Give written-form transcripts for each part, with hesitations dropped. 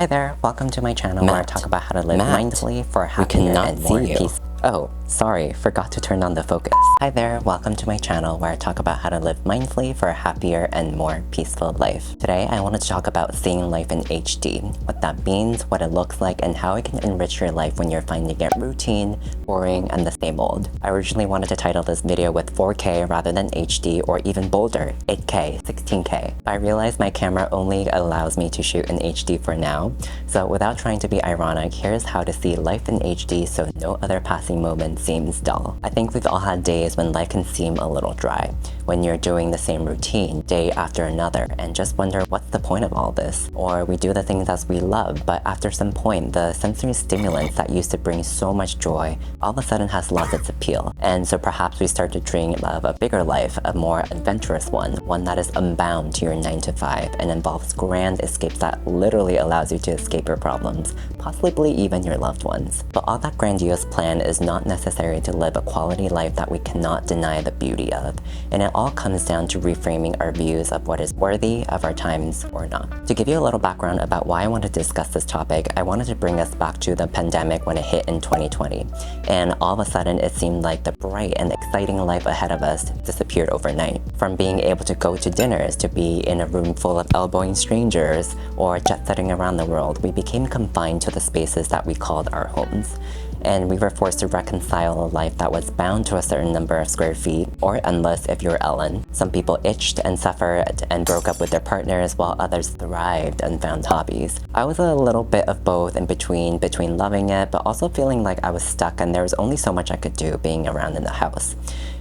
Hi there, welcome to my channel where I talk about how to live mindfully for a happier and more peaceful. Oh, sorry, forgot to turn on the focus. Hi there, welcome to my channel where I talk about how to live mindfully for a happier and more peaceful life. Today, I wanted to talk about seeing life in HD, what that means, what it looks like, and how it can enrich your life when you're finding it routine, boring, and the same old. I originally wanted to title this video with 4K rather than HD or even bolder, 8K, 16K. But I realized my camera only allows me to shoot in HD for now, so without trying to be ironic, here's how to see life in HD so no other passing moment seems dull. I think we've all had days when life can seem a little dry, when you're doing the same routine day after another and just wonder what's the point of all this? Or we do the things as we love, but after some point, the sensory stimulants that used to bring so much joy all of a sudden has lost its appeal. And so perhaps we start to dream of a bigger life, a more adventurous one that is unbound to your 9 to 5 and involves grand escapes that literally allows you to escape your problems, possibly even your loved ones. But all that grandiose plan is not necessary to live a quality life that we cannot deny the beauty of, and it all comes down to reframing our views of what is worthy of our times or not. To give you a little background about why I want to discuss this topic, I wanted to bring us back to the pandemic when it hit in 2020, and all of a sudden it seemed like the bright and exciting life ahead of us disappeared overnight. From being able to go to dinners to be in a room full of elbowing strangers or jet-setting around the world, we became confined to the spaces that we called our homes. And we were forced to reconcile a life that was bound to a certain number of square feet, or endless if you're Ellen. Some people itched and suffered and broke up with their partners, while others thrived and found hobbies. I was a little bit of both in between loving it, but also feeling like I was stuck and there was only so much I could do being around in the house.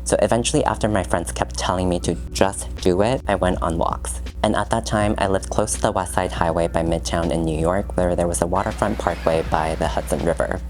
So eventually, after my friends kept telling me to just do it, I went on walks. And at that time, I lived close to the West Side Highway by Midtown in New York, where there was a waterfront parkway by the Hudson River.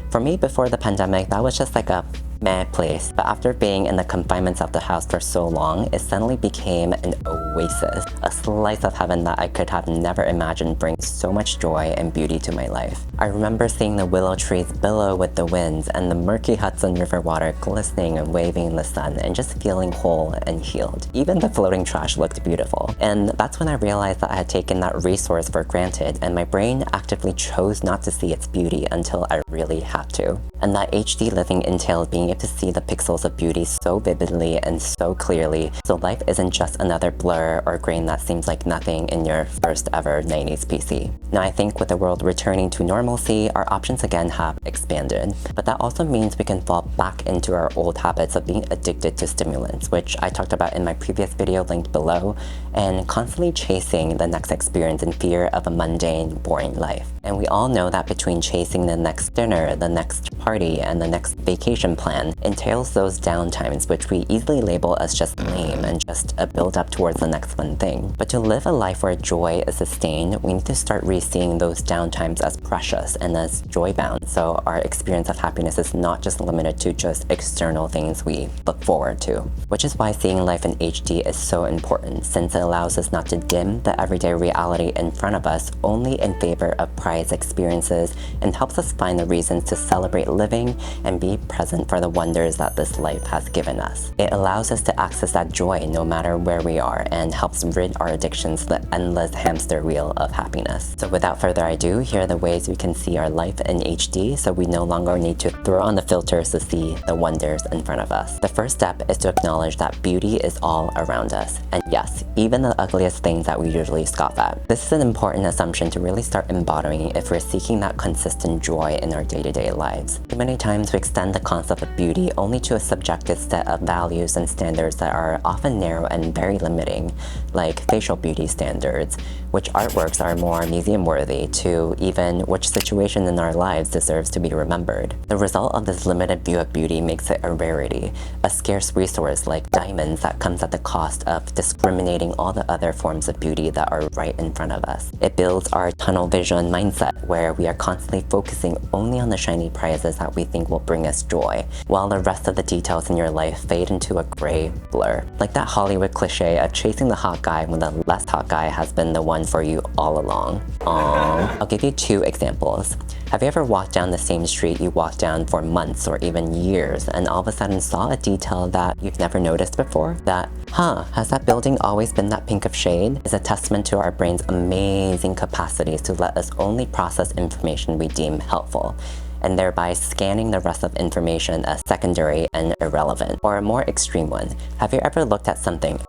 For me, before the pandemic, that was just like a meh place, but after being in the confinements of the house for so long, it suddenly became an oasis, a slice of heaven that I could have never imagined brings so much joy and beauty to my life. I remember seeing the willow trees billow with the winds and the murky Hudson River water glistening and waving in the sun and just feeling whole and healed. Even the floating trash looked beautiful. And that's when I realized that I had taken that resource for granted and my brain actively chose not to see its beauty until I really had to. And that HD living entails being able to see the pixels of beauty so vividly and so clearly, so life isn't just another blur or grain that seems like nothing in your first ever 90s PC. Now I think with the world returning to normalcy, our options again have expanded, but that also means we can fall back into our old habits of being addicted to stimulants, which I talked about in my previous video linked below, and constantly chasing the next experience in fear of a mundane, boring life. And we all know that between chasing the next dinner, the next party, and the next vacation plan entails those downtimes which we easily label as just lame and just a build up towards the next fun thing. But to live a life where joy is sustained, we need to start re-seeing those downtimes as precious and as joy bound, so our experience of happiness is not just limited to just external things we look forward to. Which is why seeing life in HD is so important, since it allows us not to dim the everyday reality in front of us only in favor of prized experiences, and helps us find the reasons to celebrate living and be present for the wonders that this life has given us. It allows us to access that joy no matter where we are and helps rid our addictions to the endless hamster wheel of happiness. So without further ado, here are the ways we can see our life in HD so we no longer need to throw on the filters to see the wonders in front of us. The first step is to acknowledge that beauty is all around us. And yes, even the ugliest things that we usually scoff at. This is an important assumption to really start embodying if we're seeking that consistent joy in our day-to-day lives. Too many times we extend the concept of beauty only to a subjective set of values and standards that are often narrow and very limiting, like facial beauty standards, which artworks are more museum-worthy, to even which situation in our lives deserves to be remembered. The result of this limited view of beauty makes it a rarity, a scarce resource like diamonds that comes at the cost of discriminating all the other forms of beauty that are right in front of us. It builds our tunnel vision mindset, where we are constantly focusing only on the shiny prizes that we think will bring us joy, while the rest of the details in your life fade into a gray blur. Like that Hollywood cliche of chasing the hot guy when the less hot guy has been the one for you all along. I'll give you two examples. Have you ever walked down the same street you walked down for months or even years and all of a sudden saw a detail that you've never noticed before? That, has that building always been that pink of shade? Is a testament to our brain's amazing capacities to let us only process information we deem helpful, and thereby scanning the rest of information as secondary and irrelevant. Or a more extreme one, have you ever looked at something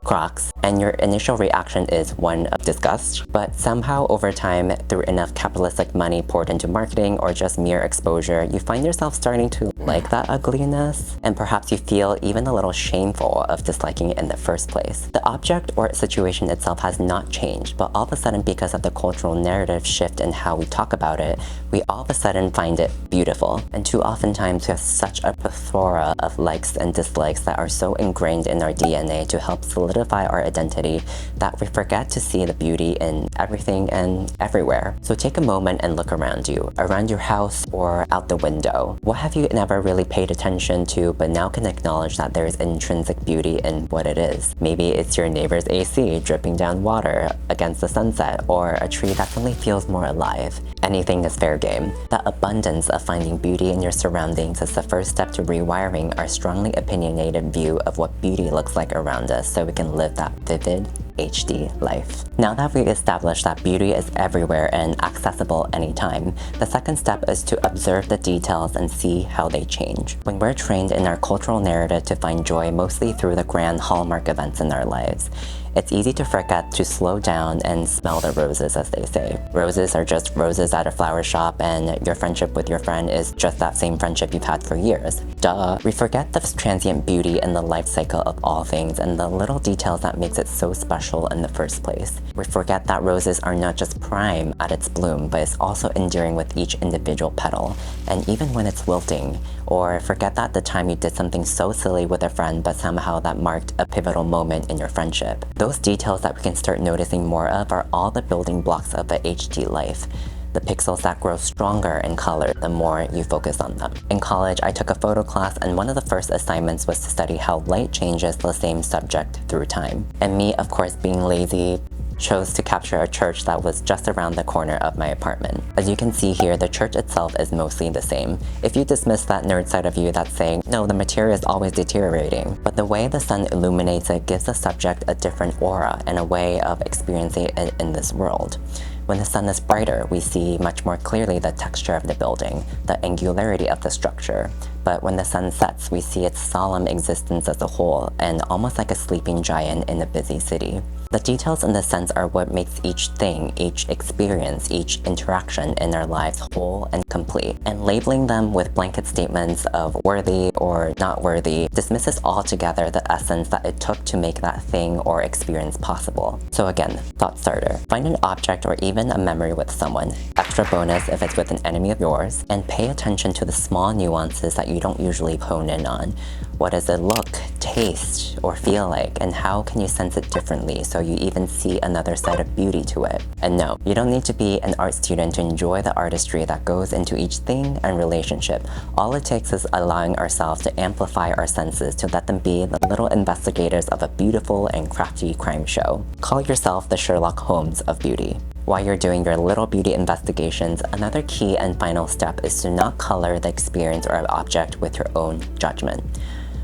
Crocs, and your initial reaction is one of disgust, but somehow over time, through enough capitalistic money poured into marketing or just mere exposure, you find yourself starting to like that ugliness, and perhaps you feel even a little shameful of disliking it in the first place. The object or situation itself has not changed, but all of a sudden, because of the cultural narrative shift in how we talk about it, we all of a sudden find it beautiful. And too oftentimes we have such a plethora of likes and dislikes that are so ingrained in our DNA to help solidify our identity that we forget to see the beauty in everything and everywhere. So take a moment and look around you, around your house or out the window. What have you never really paid attention to but now can acknowledge that there is intrinsic beauty in what it is? Maybe it's your neighbor's AC dripping down water against the sunset, or a tree that suddenly feels more alive. Anything is fair game. That abundance of finding beauty in your surroundings is the first step to rewiring our strongly opinionated view of what beauty looks like around us so we can live that vivid HD life. Now that we've established that beauty is everywhere and accessible anytime, the second step is to observe the details and see how they change. When we're trained in our cultural narrative to find joy mostly through the grand hallmark events in our lives, it's easy to forget to slow down and smell the roses, as they say. Roses are just roses at a flower shop, and your friendship with your friend is just that same friendship you've had for years. Duh. We forget the transient beauty in the life cycle of all things and the little details that makes it so special in the first place. We forget that roses are not just prime at its bloom, but it's also enduring with each individual petal, and even when it's wilting. Or forget that the time you did something so silly with a friend but somehow that marked a pivotal moment in your friendship. Those details that we can start noticing more of are all the building blocks of the HD life. The pixels that grow stronger in color the more you focus on them. In college, I took a photo class, and one of the first assignments was to study how light changes the same subject through time. And me, of course, being lazy, chose to capture a church that was just around the corner of my apartment. As you can see here, the church itself is mostly the same. If you dismiss that nerd side of you that's saying, no, the material is always deteriorating, but the way the sun illuminates it gives the subject a different aura and a way of experiencing it in this world. When the sun is brighter, we see much more clearly the texture of the building, the angularity of the structure. But when the sun sets, we see its solemn existence as a whole, and almost like a sleeping giant in a busy city. The details in the sense are what makes each thing, each experience, each interaction in our lives whole and complete. And labeling them with blanket statements of worthy or not worthy dismisses altogether the essence that it took to make that thing or experience possible. So again, thought starter. Find an object or even a memory with someone, extra bonus if it's with an enemy of yours, and pay attention to the small nuances that you don't usually hone in on. What does it look, taste, or feel like, and how can you sense it differently so you even see another side of beauty to it? And no, you don't need to be an art student to enjoy the artistry that goes into each thing and relationship. All it takes is allowing ourselves to amplify our senses to let them be the little investigators of a beautiful and crafty crime show. Call yourself the Sherlock Holmes of beauty. While you're doing your little beauty investigations, another key and final step is to not color the experience or object with your own judgment.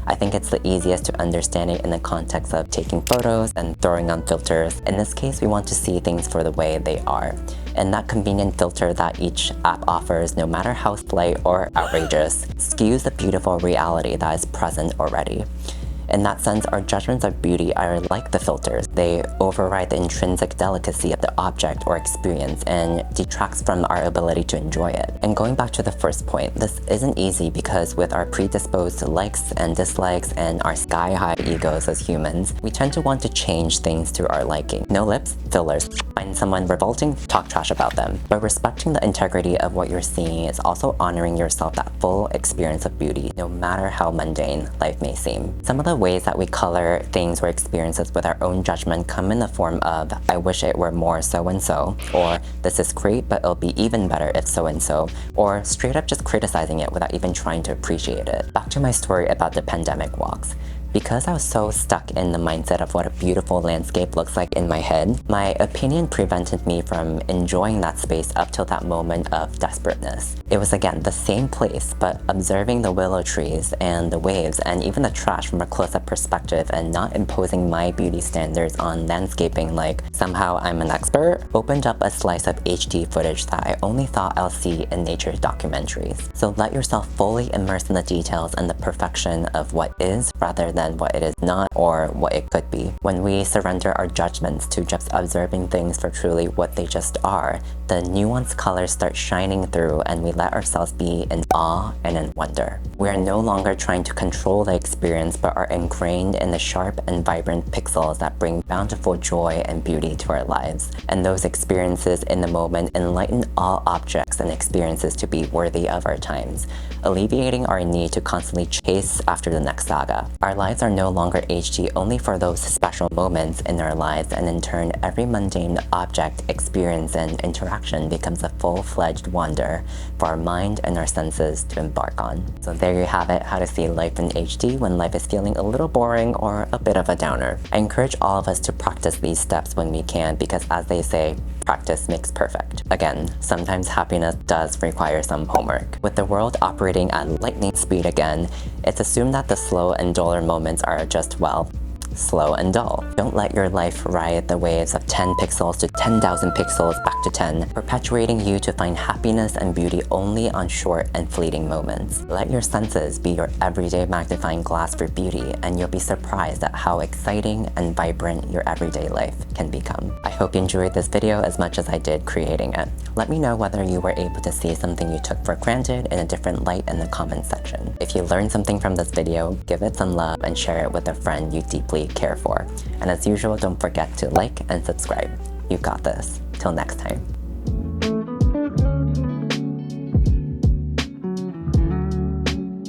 I think it's the easiest to understand it in the context of taking photos and throwing on filters. In this case, we want to see things for the way they are. And that convenient filter that each app offers, no matter how slight or outrageous, skews the beautiful reality that is present already. In that sense, our judgments of beauty are like the filters. They override the intrinsic delicacy of the object or experience and detracts from our ability to enjoy it. And going back to the first point, this isn't easy because with our predisposed likes and dislikes and our sky-high egos as humans, we tend to want to change things to our liking. No lips, fillers. Find someone revolting, talk trash about them. But respecting the integrity of what you're seeing is also honoring yourself that full experience of beauty, no matter how mundane life may seem. Some of the ways that we color things or experiences with our own judgment come in the form of, I wish it were more so-and-so, or this is great but it'll be even better if so-and-so, or straight up just criticizing it without even trying to appreciate it. Back to my story about the pandemic walks. Because I was so stuck in the mindset of what a beautiful landscape looks like in my head, my opinion prevented me from enjoying that space up till that moment of desperateness. It was again the same place, but observing the willow trees and the waves and even the trash from a close-up perspective and not imposing my beauty standards on landscaping like somehow I'm an expert, opened up a slice of HD footage that I only thought I'll see in nature documentaries. So let yourself fully immerse in the details and the perfection of what is rather than what it is not or what it could be. When we surrender our judgments to just observing things for truly what they just are, the nuanced colors start shining through and we let ourselves be in awe and in wonder. We are no longer trying to control the experience but are ingrained in the sharp and vibrant pixels that bring bountiful joy and beauty to our lives. And those experiences in the moment enlighten all objects and experiences to be worthy of our times, alleviating our need to constantly chase after the next saga. Our lives are no longer HD only for those special moments in our lives, and in turn, every mundane object, experience, and interaction becomes a full-fledged wonder for our mind and our senses to embark on. So there you have it, how to see life in HD when life is feeling a little boring or a bit of a downer. I encourage all of us to practice these steps when we can because, as they say, practice makes perfect. Again, sometimes happiness does require some homework. With the world operating at lightning speed again, it's assumed that the slow and duller moments are just, well, slow and dull. Don't let your life ride the waves of 10 pixels to 10,000 pixels back to 10, perpetuating you to find happiness and beauty only on short and fleeting moments. Let your senses be your everyday magnifying glass for beauty, and you'll be surprised at how exciting and vibrant your everyday life can become. I hope you enjoyed this video as much as I did creating it. Let me know whether you were able to see something you took for granted in a different light in the comments section. If you learned something from this video, give it some love and share it with a friend you deeply care for. And as usual, don't forget to like and subscribe. You got this. Till next time.